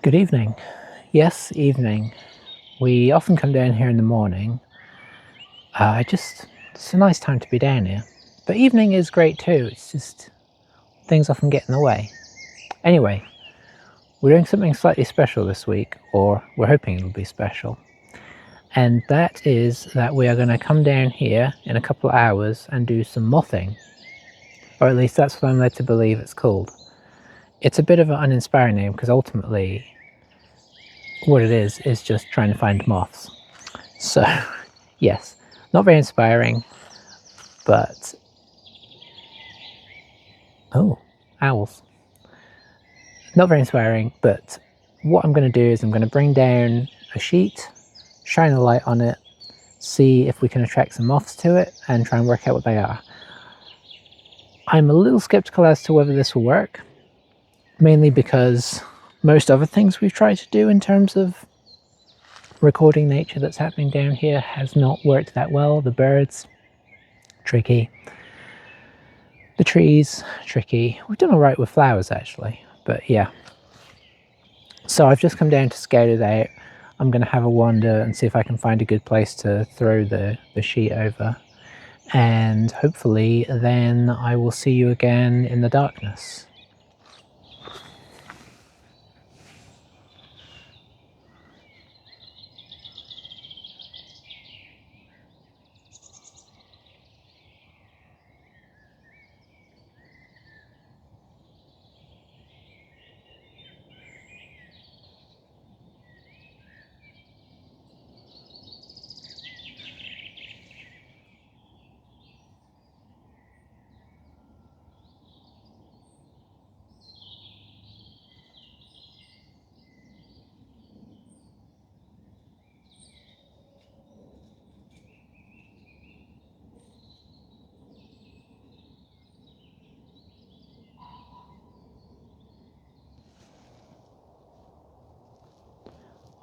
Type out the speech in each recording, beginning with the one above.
Good evening. Yes, evening. We often come down here in the morning. It's a nice time to be down here. But evening is great too. It's just things often get in the way. Anyway, we're doing something slightly special this week, or we're hoping it'll be special. And that is that we are going to come down here in a couple of hours and do some mothing. Or at least that's what I'm led to believe it's called. It's a bit of an uninspiring name because ultimately what it is just trying to find moths. So, yes, not very inspiring, but... Oh, owls. Not very inspiring, but what I'm going to do is I'm going to bring down a sheet, shine a light on it, see if we can attract some moths to it, and try and work out what they are. I'm a little skeptical as to whether this will work, mainly because most other things we've tried to do in terms of recording nature that's happening down here has not worked that well. The birds, tricky. The trees, tricky. We've done all right with flowers actually, but yeah. So I've just come down to scout it out. I'm going to have a wander and see if I can find a good place to throw the sheet over. And hopefully then I will see you again in the darkness.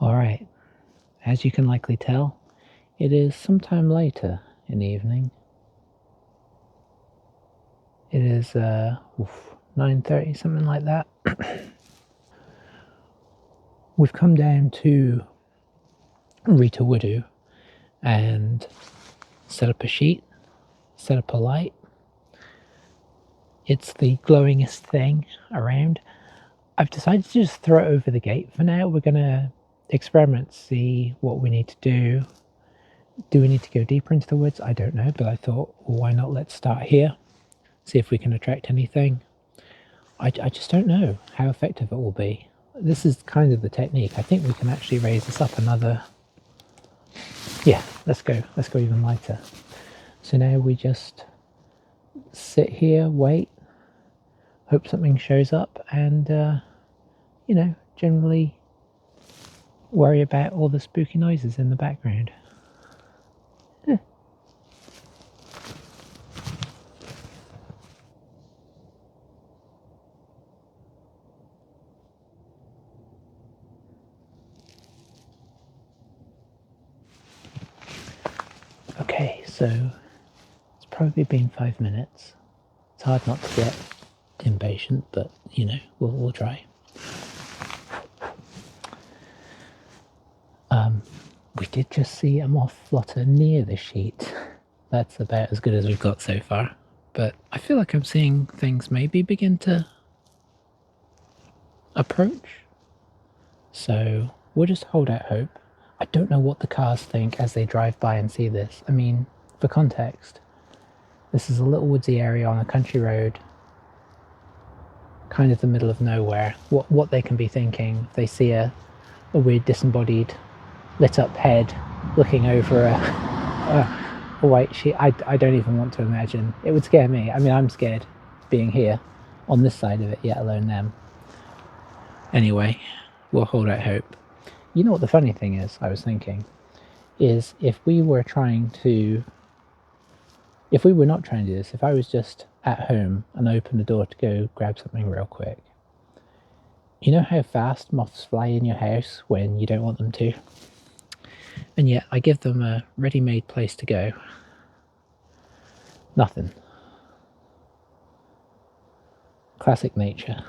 Alright, as you can likely tell, it is sometime later in the evening. It is 9:30, something like that. We've come down to Rita Woodoo and set up a sheet, set up a light. It's the glowingest thing around. I've decided to just throw it over the gate for now. We're going to experiment, see what we need to do. Do we need to go deeper into the woods? I don't know, but I thought, well, why not? Let's start here, see if we can attract anything. I just don't know how effective it will be. This is kind of the technique. I think we can actually raise this up another... Yeah, let's go even lighter. So now we just sit here, wait, hope something shows up, and you know, generally worry about all the spooky noises in the background. Okay, so it's probably been 5 minutes. It's hard not to get impatient, but you know, we'll try. We did just see a moth flutter near the sheet. That's about as good as we've got so far. But I feel like I'm seeing things maybe begin to approach. So we'll just hold out hope. I don't know what the cars think as they drive by and see this. I mean, for context, this is a little woodsy area on a country road, kind of the middle of nowhere. What they can be thinking if they see a weird disembodied lit up head looking over a white sheet. I don't even want to imagine. It would scare me. I mean, I'm scared being here on this side of it, yet alone them. Anyway, we'll hold out hope. You know what the funny thing is, I was thinking, is if we were not trying to do this, if I was just at home and opened the door to go grab something real quick, you know how fast moths fly in your house when you don't want them to? And yet I give them a ready-made place to go. Nothing. Classic nature.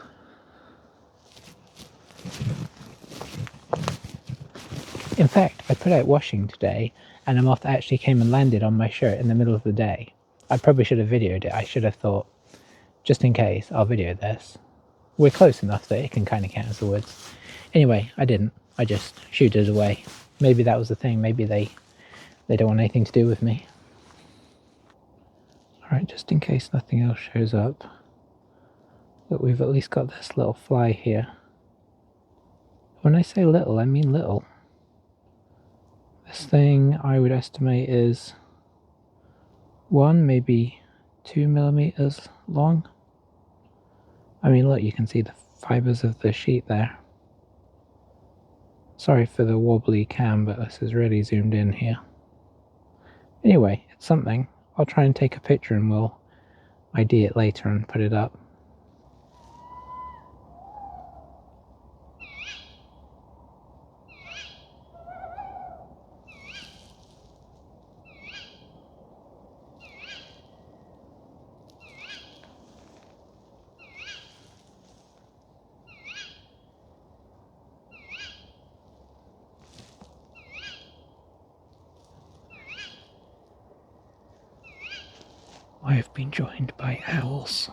In fact, I put out washing today and a moth actually came and landed on my shirt in the middle of the day. I probably should have videoed it. I should have thought, just in case, I'll video this. We're close enough that it can kind of count as the woods. Anyway, I didn't. I just shooed it away. Maybe that was the thing. Maybe they don't want anything to do with me. Alright, just in case nothing else shows up, that we've at least got this little fly here. When I say little, I mean little. This thing I would estimate is 1, maybe 2 millimeters long. I mean, look, you can see the fibers of the sheet there. Sorry for the wobbly cam, but this is really zoomed in here. Anyway, it's something. I'll try and take a picture and we'll ID it later and put it up. I have been joined by owls.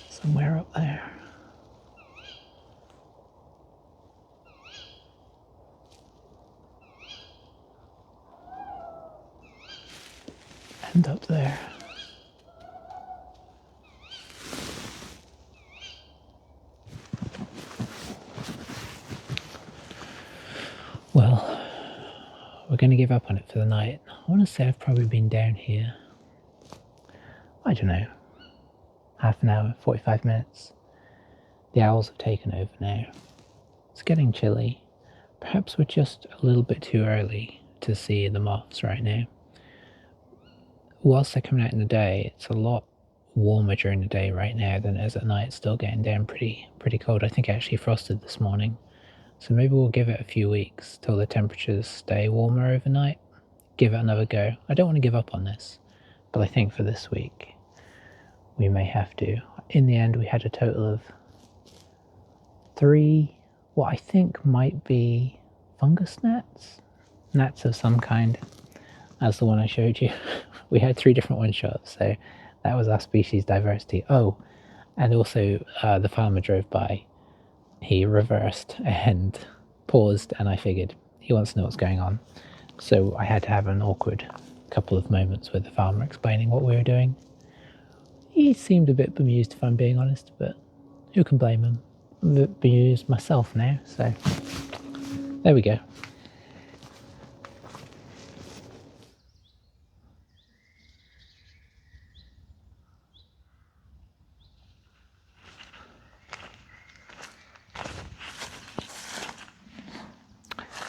Somewhere up there. And up there. Well, we're going to give up on it for the night. I want to say I've probably been down here, I don't know, half an hour, 45 minutes. The owls have taken over now. It's getting chilly. Perhaps we're just a little bit too early to see the moths right now. Whilst they're coming out in the day, it's a lot warmer during the day right now than it is at night. It's still getting down pretty cold. I think it actually frosted this morning. So maybe we'll give it a few weeks till the temperatures stay warmer overnight. Give it another go. I don't want to give up on this, but I think for this week we may have to. In the end, we had a total of 3, what I think might be fungus gnats? Gnats of some kind, as the one I showed you. We had 3 different one shots, so that was our species diversity. Oh, and also the farmer drove by. He reversed and paused, and I figured he wants to know what's going on. So I had to have an awkward couple of moments with the farmer explaining what we were doing. He seemed a bit bemused, if I'm being honest, but who can blame him? I'm a bit bemused myself now, so there we go.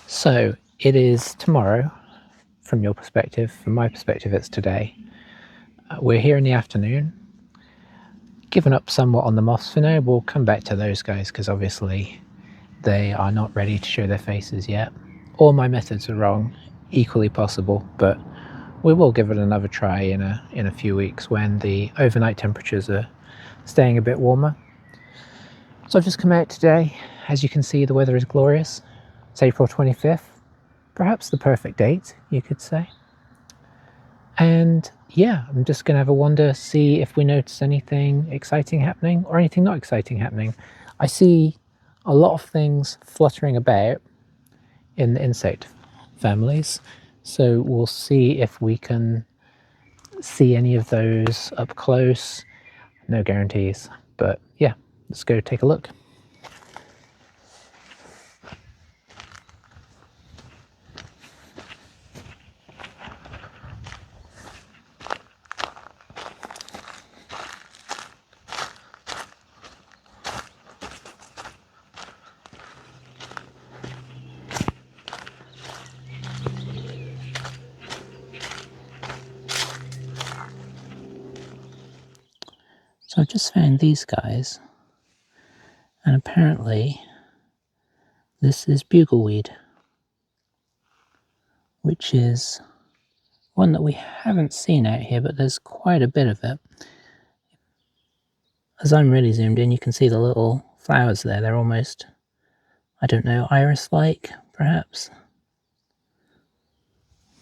So it is tomorrow from your perspective. From my perspective, it's today. We're here in the afternoon. Given up somewhat on the moths for now. We'll come back to those guys because obviously they are not ready to show their faces yet. All my methods are wrong, equally possible, but we will give it another try in a few weeks when the overnight temperatures are staying a bit warmer. So I've just come out today. As you can see, the weather is glorious. It's April 25th, perhaps the perfect date, you could say. And yeah, I'm just going to have a wander, see if we notice anything exciting happening or anything not exciting happening. I see a lot of things fluttering about in the insect families, so we'll see if we can see any of those up close. No guarantees, but yeah, let's go take a look. So I've just found these guys, and apparently this is bugleweed, which is one that we haven't seen out here, but there's quite a bit of it. As I'm really zoomed in, you can see the little flowers there. They're almost I don't know, iris-like, perhaps.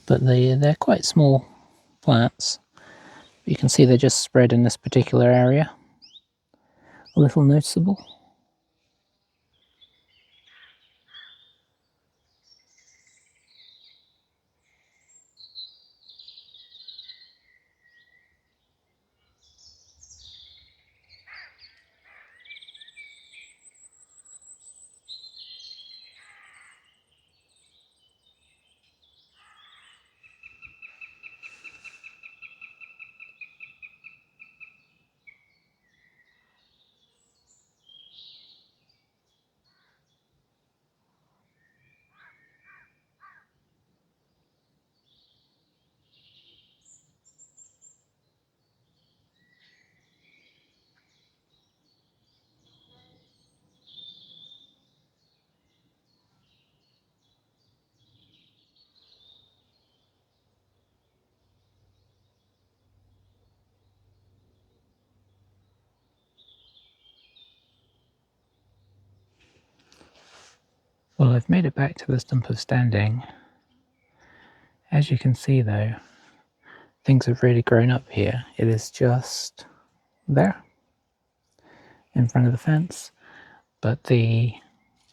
But they're quite small plants. You can see they're just spread in this particular area. A little noticeable. Well, I've made it back to the stump of standing. As you can see though, things have really grown up here. It is just there, in front of the fence, but the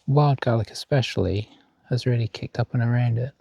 wild garlic especially has really kicked up and around it.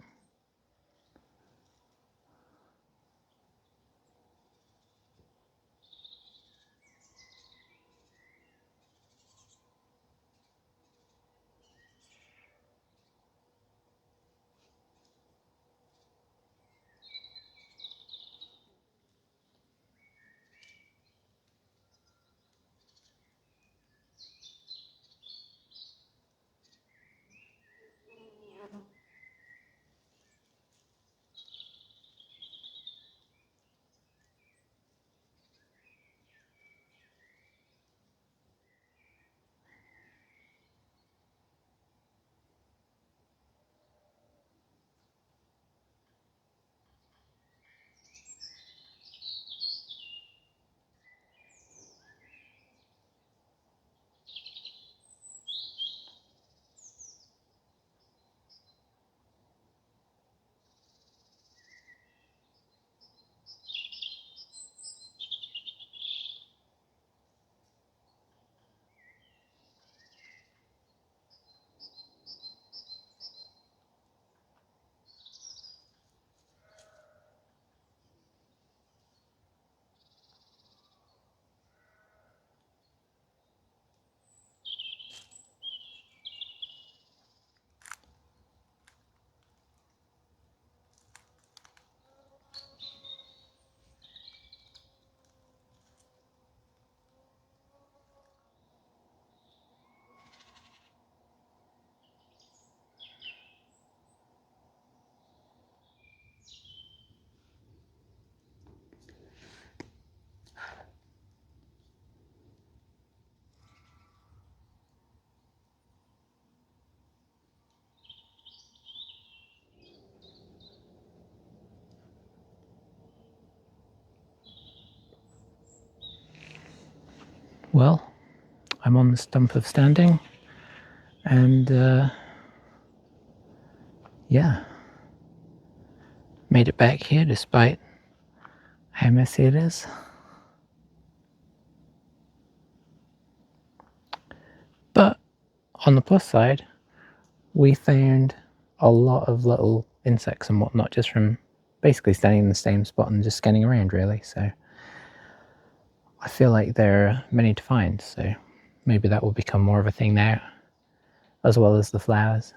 Well, I'm on the stump of standing, and yeah, made it back here despite how messy it is. But on the plus side, we found a lot of little insects and whatnot just from basically standing in the same spot and just scanning around, really. So I feel like there are many to find, so maybe that will become more of a thing now, as well as the flowers.